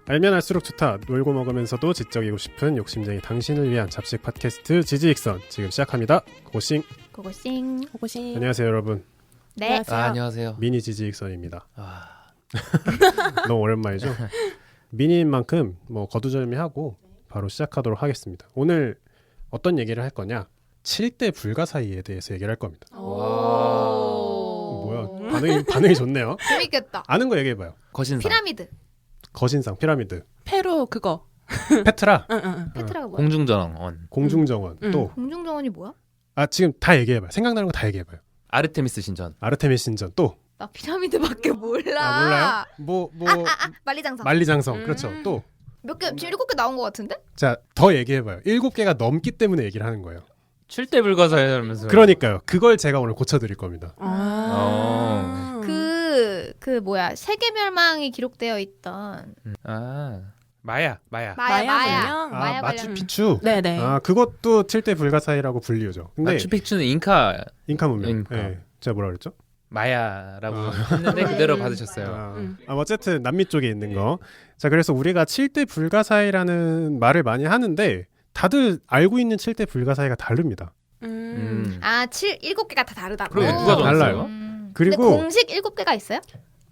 알면 알수록 좋다. 놀고 먹으면서도 지적이고 싶은 욕심쟁이 당신을 위한 잡식 팟캐스트 지지익선 지금 시작합니다. 고고싱. 고고싱. 고고싱. 안녕하세요 여러분. 네. 안녕하세요. 미니 지지익선입니다. 너무 오랜만이죠? 미니인 만큼 뭐 거두절미하고 바로 시작하도록 하겠습니다. 오늘 어떤 얘기를 할 거냐? 7대 불가사의에 대해서 얘기를 할 겁니다. 뭐야? 반응이 좋네요. 재밌겠다. 아는 거 얘기해봐요. 거신상. 피라미드. 거신상, 피라미드, 페루 그거. 페트라, 페트라가 뭐야? 공중전원. 공중정원. 또 공중정원이 뭐야? 지금 다 얘기해봐요. 생각나는 거 다 얘기해봐요. 아르테미스 신전. 아르테미스 신전 또 나 피라미드밖에 몰라. 몰라요? 만리장성. 만리장성. 그렇죠. 또 몇 개? 지금 7개 나온 것 같은데? 자, 더 얘기해봐요. 7개가 넘기 때문에 얘기를 하는 거예요. 7대 불가사의라면서. 그러니까요. 그걸 제가 오늘 고쳐드릴 겁니다. 그 뭐야? 세계 멸망이 기록되어 있던 마야. 마야. 문명? 마추픽추. 네네. 그것도 7대 불가사의라고 불리우죠. 근데 마추픽추는 잉카 잉카 문명. 잉카. 네. 제가 뭐라 그랬죠? 마야라고 했는데 그대로 받으셨어요. 어쨌든 남미 쪽에 있는 거. 자, 그래서 우리가 7대 불가사의라는 말을 많이 하는데 다들 알고 있는 7대 불가사의가 다릅니다. 7개가 다 다르다고. 그러게, 누가 달라요. 그리고 근데 공식 7개가 있어요?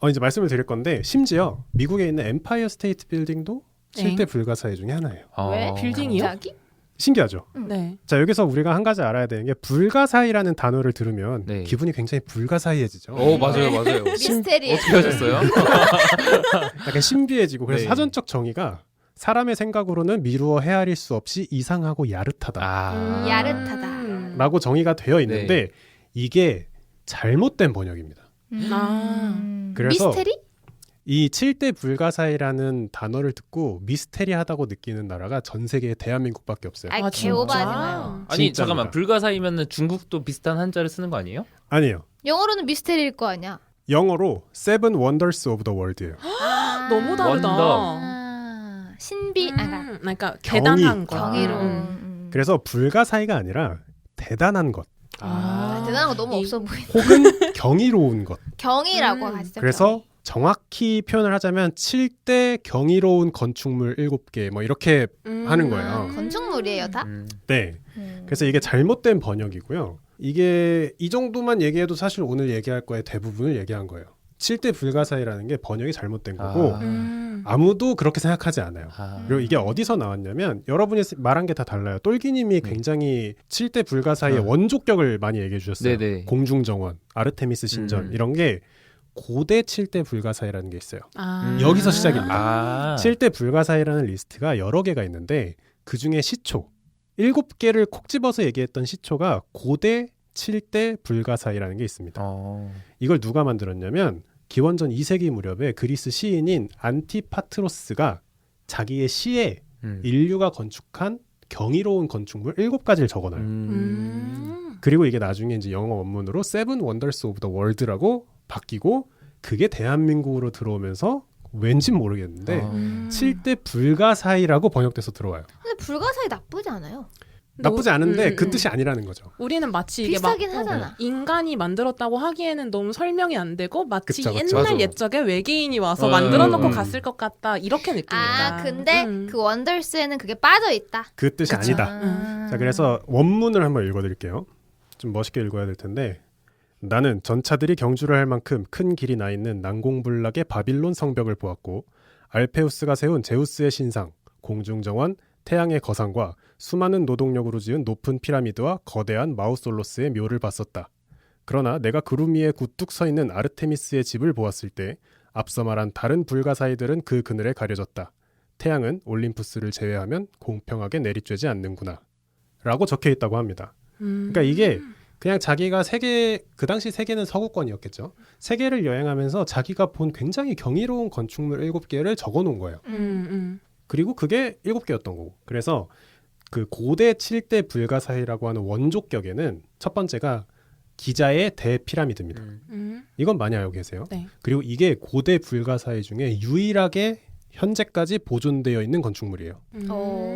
이제 말씀을 드릴 건데 심지어 미국에 있는 엠파이어 스테이트 빌딩도 7대 불가사의 중에 하나예요. 왜? 빌딩이요? 갑자기? 신기하죠? 네. 자, 여기서 우리가 한 가지 알아야 되는 게 불가사의라는 단어를 들으면 네. 기분이 굉장히 불가사의해지죠. 맞아요. 미스테리. 어떻게 하셨어요? 약간 신비해지고 그래서 네. 사전적 정의가 사람의 생각으로는 미루어 헤아릴 수 없이 이상하고 야릇하다 야릇하다. 라고 정의가 되어 있는데 이게 잘못된 번역입니다. 그래서 미스테리? 이 7대 불가사의라는 단어를 듣고 미스테리하다고 느끼는 나라가 전 세계에 대한민국밖에 없어요. 개오바하지 마요. 아니 진짜입니다. 잠깐만, 불가사의면은 중국도 비슷한 한자를 쓰는 거 아니에요? 아니에요. 영어로는 미스테리일 거 아니야. 영어로 Seven Wonders of the World예요. 너무 다르다. 원더. 신비. 그러니까 대단한 거. 경이로운. 그래서 불가사의가 아니라 대단한 것 대단한 거 너무 없어 보이네. 혹은 경이로운 것. 경이라고 하시죠. 그래서 정확히 표현을 하자면 7대 경이로운 건축물 7개 뭐 이렇게 하는 거예요. 건축물이에요 다? 네. 그래서 이게 잘못된 번역이고요. 이게 이 정도만 얘기해도 사실 오늘 얘기할 거의 대부분을 얘기한 거예요. 7대 불가사의라는 게 번역이 잘못된 거고 아무도 그렇게 생각하지 않아요. 그리고 이게 어디서 나왔냐면 여러분이 말한 게 다 달라요. 똘기님이 굉장히 7대 불가사의의 원조격을 많이 얘기해 주셨어요. 네네. 공중정원, 아르테미스 신전 이런 게 고대 7대 불가사의라는 게 있어요. 여기서 시작입니다. 7대 불가사의라는 리스트가 여러 개가 있는데 그중에 시초 7개를 콕 집어서 얘기했던 시초가 고대 7대 불가사의라는 게 있습니다. 이걸 누가 만들었냐면 기원전 2세기 무렵에 그리스 시인인 안티파트로스가 자기의 시에 인류가 건축한 경이로운 건축물 7가지를 적어놔요. 그리고 이게 나중에 이제 영어 원문으로 Seven Wonders of the World라고 바뀌고 그게 대한민국으로 들어오면서 왠진 모르겠는데 7대 불가사의라고 번역돼서 들어와요. 근데 불가사의 나쁘지 않아요. 나쁘지 않은데 그 뜻이 아니라는 거죠. 우리는 마치 이게 막 비슷하긴 하잖아. 인간이 만들었다고 하기에는 너무 설명이 안 되고 마치 그쵸. 옛날 맞아. 옛적에 외계인이 와서 만들어 놓고 갔을 것 같다 이렇게 느끼니까. 근데 그 원더스에는 그게 빠져 있다. 그 뜻이 그쵸. 아니다. 자, 그래서 원문을 한번 읽어드릴게요. 좀 멋있게 읽어야 될 텐데 나는 전차들이 경주를 할 만큼 큰 길이 나 있는 난공불락의 바빌론 성벽을 보았고 알페우스가 세운 제우스의 신상, 공중정원, 태양의 거상과 수많은 노동력으로 지은 높은 피라미드와 거대한 마우솔로스의 묘를 봤었다. 그러나 내가 구름 위에 굿뚝 서 있는 아르테미스의 집을 보았을 때 앞서 말한 다른 불가사의들은 그 그늘에 가려졌다. 태양은 올림푸스를 제외하면 공평하게 내리쬐지 않는구나. 라고 적혀 있다고 합니다. 그러니까 이게 그냥 자기가 그 당시 세계는 서구권이었겠죠. 세계를 여행하면서 자기가 본 굉장히 경이로운 건축물 7개를 적어 놓은 거예요. 그리고 그게 7개였던 거고. 그래서 그 고대 7대 불가사의라고 하는 원조격에는 첫 번째가 기자의 대피라미드입니다. 이건 많이 알고 계세요. 네. 그리고 이게 고대 불가사의 중에 유일하게 현재까지 보존되어 있는 건축물이에요.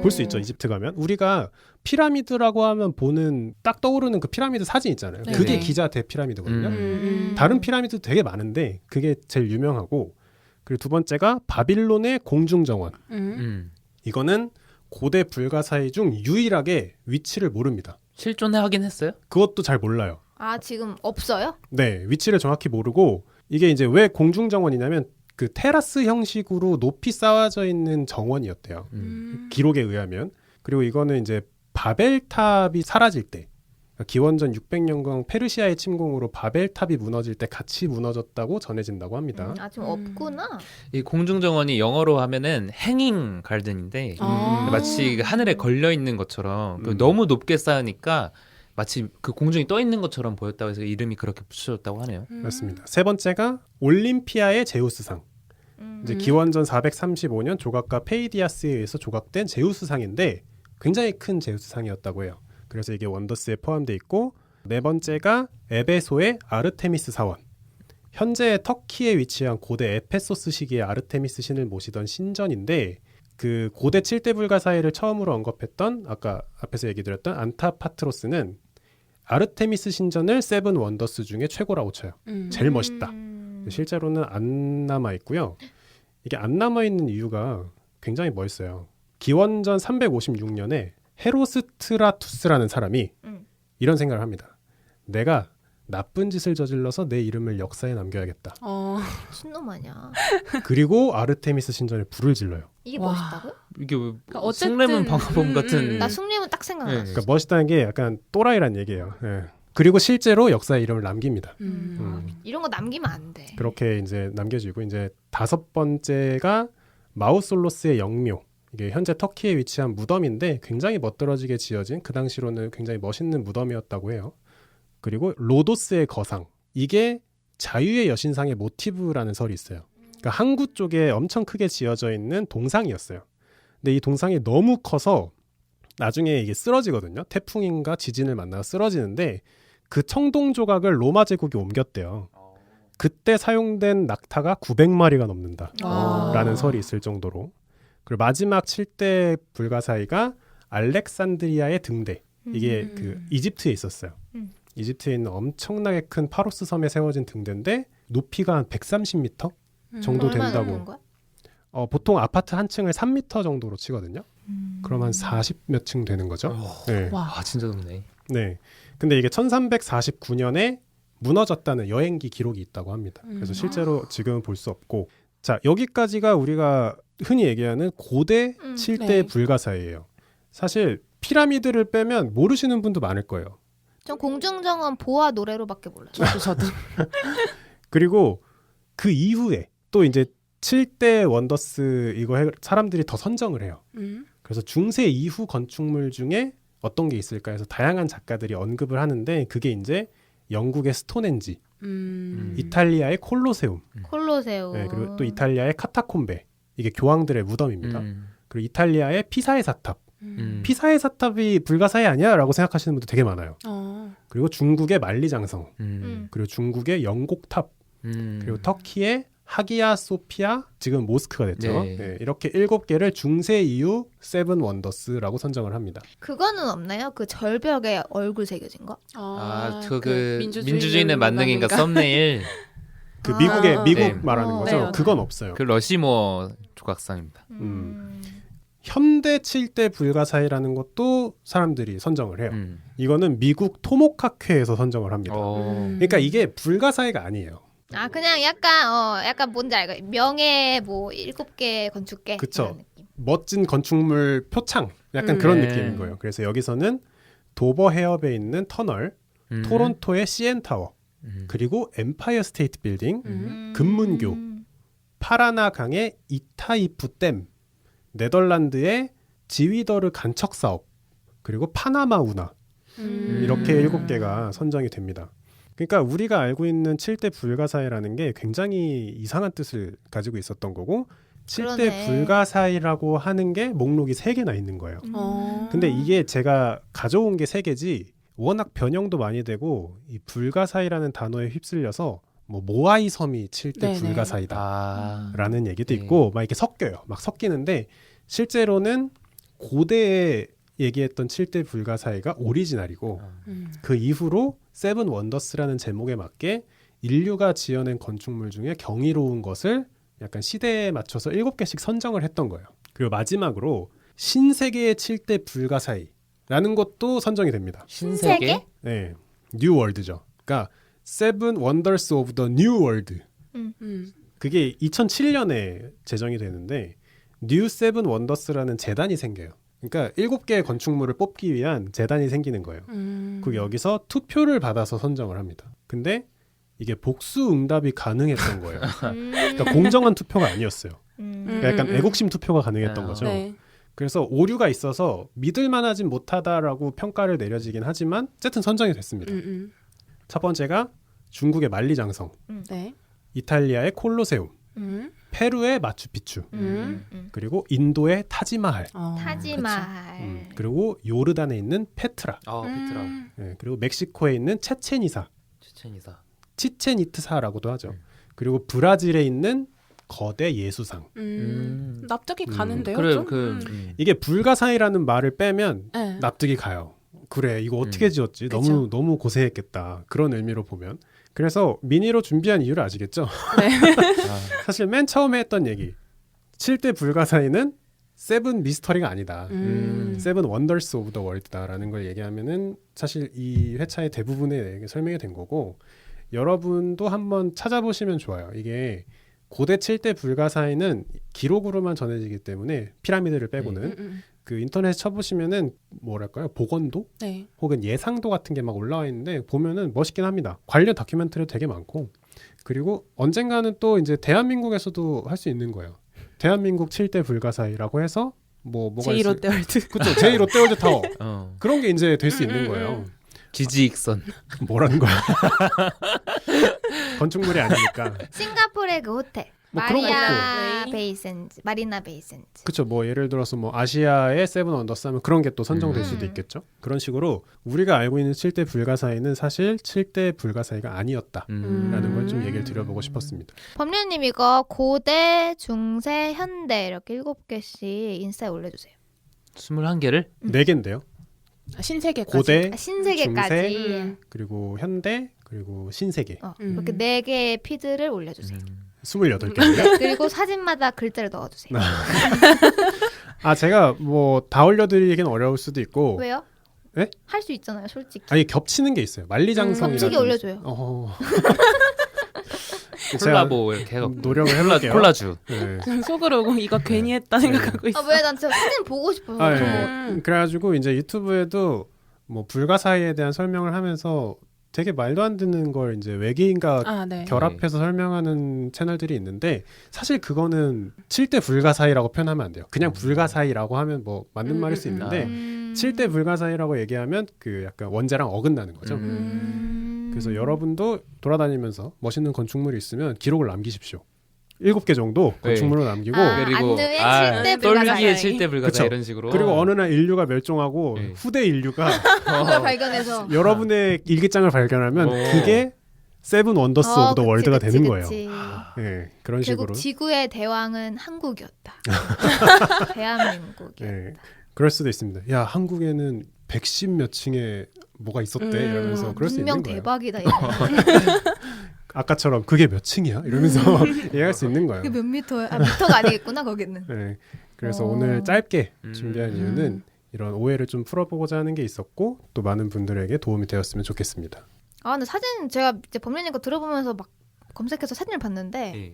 볼 수 있죠. 이집트 가면 우리가 피라미드라고 하면 보는 딱 떠오르는 그 피라미드 사진 있잖아요. 네. 그게 네. 기자 대피라미드거든요. 다른 피라미드도 되게 많은데 그게 제일 유명하고 그리고 두 번째가 바빌론의 공중정원. 이거는 고대 불가사의 중 유일하게 위치를 모릅니다. 실존하긴 했어요? 그것도 잘 몰라요. 아 지금 없어요? 네, 위치를 정확히 모르고 이게 이제 왜 공중정원이냐면 그 테라스 형식으로 높이 쌓아져 있는 정원이었대요. 기록에 의하면. 그리고 이거는 이제 바벨탑이 사라질 때 기원전 600년경 페르시아의 침공으로 바벨탑이 무너질 때 같이 무너졌다고 전해진다고 합니다. 아 지금 없구나. 이 공중정원이 영어로 하면은 행잉 갈든인데 아. 마치 그 하늘에 걸려 있는 것처럼 그 음. 너무 높게 쌓으니까 마치 그 공중이 떠 있는 것처럼 보였다고 해서 이름이 그렇게 붙여졌다고 하네요. 맞습니다. 세 번째가 올림피아의 제우스상. 이제 기원전 435년 조각가 페이디아스에 의해서 조각된 제우스상인데 굉장히 큰 제우스상이었다고 해요. 그래서 이게 원더스에 포함되어 있고 네 번째가 에베소의 아르테미스 사원. 현재 터키에 위치한 고대 에페소스 시기의 아르테미스 신을 모시던 신전인데 그 고대 7대 불가사의를 처음으로 언급했던 아까 앞에서 얘기 드렸던 안타파트로스는 아르테미스 신전을 세븐 원더스 중에 최고라고 쳐요. 제일 멋있다. 실제로는 안 남아 있고요. 이게 안 남아 있는 이유가 굉장히 멋있어요. 기원전 356년에 헤로스트라투스라는 사람이 이런 생각을 합니다. 내가 나쁜 짓을 저질러서 내 이름을 역사에 남겨야겠다. 신놈 아니야. 그리고 아르테미스 신전에 불을 질러요. 이게 와. 멋있다고요? 이게 왜 그러니까 어쨌든- 숭례문 방화범 같은 나 숭례문 딱 생각나. 네. 그러니까 멋있다는 게 약간 또라이란 얘기예요. 예. 그리고 실제로 역사에 이름을 남깁니다. 이런 거 남기면 안 돼. 그렇게 이제 남겨지고 이제 다섯 번째가 마우솔로스의 영묘. 이게 현재 터키에 위치한 무덤인데 굉장히 멋들어지게 지어진 그 당시로는 굉장히 멋있는 무덤이었다고 해요. 그리고 로도스의 거상. 이게 자유의 여신상의 모티브라는 설이 있어요. 그러니까 항구 쪽에 엄청 크게 지어져 있는 동상이었어요. 근데 이 동상이 너무 커서 나중에 이게 쓰러지거든요. 태풍인가 지진을 만나서 쓰러지는데 그 청동 조각을 로마 제국이 옮겼대요. 그때 사용된 낙타가 900마리가 넘는다. 와. 라는 설이 있을 정도로. 그리고 마지막 7대 불가사의가 알렉산드리아의 등대. 이게 그 이집트에 있었어요. 이집트에 있는 엄청나게 큰 파로스 섬에 세워진 등대인데 높이가 한 130m 정도 얼마나 된다고. 넘는 거야? 보통 아파트 한 층을 3m 정도로 치거든요. 그럼 한 40 몇 층 되는 거죠. 네. 와. 아 진짜 높네. 네. 근데 이게 1349년에 무너졌다는 여행기 기록이 있다고 합니다. 그래서 실제로 지금은 볼 수 없고. 자, 여기까지가 우리가 흔히 얘기하는 고대 7대 네. 불가사의예요. 사실 피라미드를 빼면 모르시는 분도 많을 거예요. 전 공중정원 보아 노래로밖에 몰라요. 저도. 그리고 그 이후에 또 이제 7대 원더스 이거 사람들이 더 선정을 해요. 그래서 중세 이후 건축물 중에 어떤 게 있을까 해서 다양한 작가들이 언급을 하는데 그게 이제 영국의 스톤헨지, 이탈리아의 콜로세움, 콜로세움. 네, 그리고 또 이탈리아의 카타콤베, 이게 교황들의 무덤입니다. 그리고 이탈리아의 피사의 사탑. 피사의 사탑이 불가사의 아니야? 라고 생각하시는 분도 되게 많아요. 그리고 중국의 만리장성, 그리고 중국의 영곡탑, 그리고 터키의 하기야 소피아, 지금 모스크가 됐죠. 네. 네, 이렇게 7개를 중세 이후 세븐 원더스라고 선정을 합니다. 그거는 없나요? 그 절벽에 얼굴 새겨진 거? 그 민주주의는 만능인가 썸네일 그 아. 미국 네. 말하는 거죠. 네, 맞아요. 그건 없어요. 그 러시모 조각상입니다. 현대 7대 불가사의라는 것도 사람들이 선정을 해요. 음. 이거는 미국 토모카회에서 선정을 합니다. 그러니까 이게 불가사의가 아니에요. 아 그냥 약간 뭔지 알고 명예 뭐 7개 건축계 그쵸. 이런 느낌. 멋진 건축물 표창 약간 그런 네. 느낌인 거예요. 그래서 여기서는 도버 해협에 있는 터널, 토론토의 CN타워, 그리고 엠파이어 스테이트 빌딩, 금문교, 파라나 강의 이타이프 댐, 네덜란드의 지위더르 간척 사업, 그리고 파나마 운하 이렇게 7개가 선정이 됩니다. 그러니까 우리가 알고 있는 7대 불가사의라는 게 굉장히 이상한 뜻을 가지고 있었던 거고 7대 그러네. 불가사의라고 하는 게 목록이 3개나 있는 거예요. 근데 이게 제가 가져온 게 3개지 워낙 변형도 많이 되고 이 불가사의라는 단어에 휩쓸려서 뭐 모아이 섬이 7대 네네. 불가사의다 아. 라는 얘기도 네. 있고 막 이렇게 섞여요. 막 섞이는데 실제로는 고대에 얘기했던 7대 불가사의가 오리지널이고 그 이후로 세븐 원더스라는 제목에 맞게 인류가 지어낸 건축물 중에 경이로운 것을 약간 시대에 맞춰서 7개씩 선정을 했던 거예요. 그리고 마지막으로 신세계의 7대 불가사의라는 것도 선정이 됩니다. 신세계? 네, 뉴 월드죠. 그러니까 Seven Wonders of the New World. 그게 2007년에 제정이 되는데 뉴 세븐 원더스라는 재단이 생겨요. 그러니까 7개의 건축물을 뽑기 위한 재단이 생기는 거예요. 그 여기서 투표를 받아서 선정을 합니다. 근데 이게 복수 응답이 가능했던 거예요. 그러니까 공정한 투표가 아니었어요. 그러니까 약간 애국심 투표가 가능했던 거죠. 네. 그래서 오류가 있어서 믿을만하진 못하다라고 평가를 내려지긴 하지만 어쨌든 선정이 됐습니다. 첫 번째가 중국의 만리장성, 네. 이탈리아의 콜로세움, 페루의 마추픽추, 그리고 인도의 타지마할, 타지마할. 그리고 요르단에 있는 페트라, 페트라. 네, 그리고 멕시코에 있는 체첸이사, 체첸이사. 치첸이트사라고도 하죠. 그리고 브라질에 있는 거대 예수상. 납득이 가는데요. 그래, 좀? 이게 불가사의라는 말을 빼면 네. 납득이 가요. 그래, 이거 어떻게 지었지? 그쵸. 너무 고생했겠다. 그런 의미로 보면. 그래서 미니로 준비한 이유를 아시겠죠? 네. 사실 맨 처음에 했던 얘기 7대 불가사의는 세븐 미스터리가 아니다. 세븐 원더스 오브 더 월드다라는 걸 얘기하면은 사실 이 회차의 대부분에 설명이 된 거고 여러분도 한번 찾아보시면 좋아요. 이게 고대 7대 불가사의는 기록으로만 전해지기 때문에 피라미드를 빼고는 그 인터넷에 쳐보시면은 뭐랄까요? 복원도? 네. 혹은 예상도 같은 게 막 올라와 있는데 보면은 멋있긴 합니다. 관련 다큐멘터리 되게 많고 그리고 언젠가는 또 이제 대한민국에서도 할 수 있는 거예요. 대한민국 7대 불가사의라고 해서 뭐가 제2롯데월드. 그렇죠. 제2롯데월드 타워 어. 그런 게 이제 될 수 있는 거예요. 지지익선. 뭐라는 거야? 건축물이 아니니까. 싱가포르의 그 호텔. 뭐 그런 마리아 것도. 베이센즈, 마리나 베이센즈. 그렇죠. 뭐 예를 들어서 뭐 아시아의 세븐 원더스 하면 그런 게 또 선정될 수도 있겠죠. 그런 식으로 우리가 알고 있는 7대 불가사의는 사실 7대 불가사의가 아니었다라는 걸 좀 얘기를 드려보고 싶었습니다. 법률님 이거 고대, 중세, 현대 이렇게 7개씩 인스타에 올려주세요. 21개를? 4개인데요. 신세계까지. 고대, 신세계까지. 중세, 그리고 현대, 그리고 신세계. 이렇게 4개의 피드를 올려주세요. 28개인데요. 그리고 사진마다 글자를 넣어주세요. 아 제가 뭐 다 올려드리긴 어려울 수도 있고 왜요? 네? 할 수 있잖아요, 솔직히. 아니 겹치는 게 있어요. 만리장성이라는 겹치게 올려줘요. 콜라보 이렇게 해서 노력을 해볼게요. 콜라주. 네. 속으로 이거 괜히 했다 생각하고 있어. 왜? 난 진짜 사진 보고 싶어서. 아, 예. 그래가지고 이제 유튜브에도 뭐 불가사의에 대한 설명을 하면서 되게 말도 안 되는 걸 이제 외계인과 네. 결합해서 설명하는 채널들이 있는데 사실 그거는 7대 불가사의라고 표현하면 안 돼요. 그냥 불가사의라고 하면 뭐 맞는 말일 수 있는데 7대 불가사의라고 얘기하면 그 약간 원제랑 어긋나는 거죠. 그래서 여러분도 돌아다니면서 멋있는 건축물이 있으면 기록을 남기십시오. 7개 정도 건축물을 남기고 그리고 안드의 7대 똘기의 불가사의. 7대 불가사의 그쵸. 이런 식으로. 그리고 어느 날 인류가 멸종하고 네. 후대 인류가 그걸 발견해서. 여러분의 일기장을 발견하면 그게 세븐 원더스 오브 더 월드가 되는 거예요. 네, 그런 식으로. 결국 지구의 대왕은 한국이었다. 대한민국이었다. 네, 그럴 수도 있습니다. 야 한국에는 110 몇 층에 뭐가 있었대 이러면서 그럴 수 있는 문명 거예요. 대박이다. 아까처럼 그게 몇 층이야? 이러면서 얘기할 수 있는 거예요. 그게 몇 미터야? 미터가 아니겠구나 거기는. 네, 그래서 오늘 짧게 준비한 음. 이유는 이런 오해를 좀 풀어보고자 하는 게 있었고 또 많은 분들에게 도움이 되었으면 좋겠습니다. 근데 사진 제가 이제 법률님 거 들어보면서 막 검색해서 사진을 봤는데 예.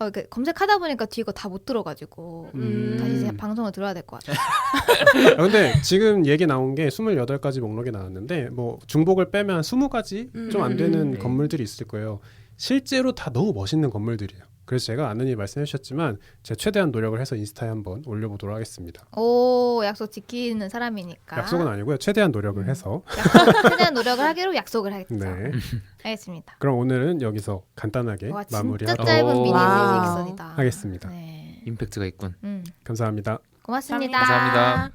이렇게 검색하다 보니까 뒤에 거 다 못 들어가지고 다시 제 방송을 들어야 될 것 같아요. 근데 지금 얘기 나온 게 28가지 목록이 나왔는데 뭐 중복을 빼면 20가지 좀 안 되는 건물들이 있을 거예요. 실제로 다 너무 멋있는 건물들이에요. 그래서 제가 아는이 말씀해 주셨지만 제가 최대한 노력을 해서 인스타에 한번 올려보도록 하겠습니다. 오, 약속 지키는 사람이니까. 약속은 아니고요. 최대한 노력을 해서. 최대한 노력을 하기로 약속을 하겠죠. 네. 알겠습니다. 그럼 오늘은 여기서 간단하게 와, 진짜 마무리하도록 짧은 미니 와우. 뮤직선이다. 하겠습니다. 네. 임팩트가 있군. 감사합니다. 고맙습니다. 감사합니다.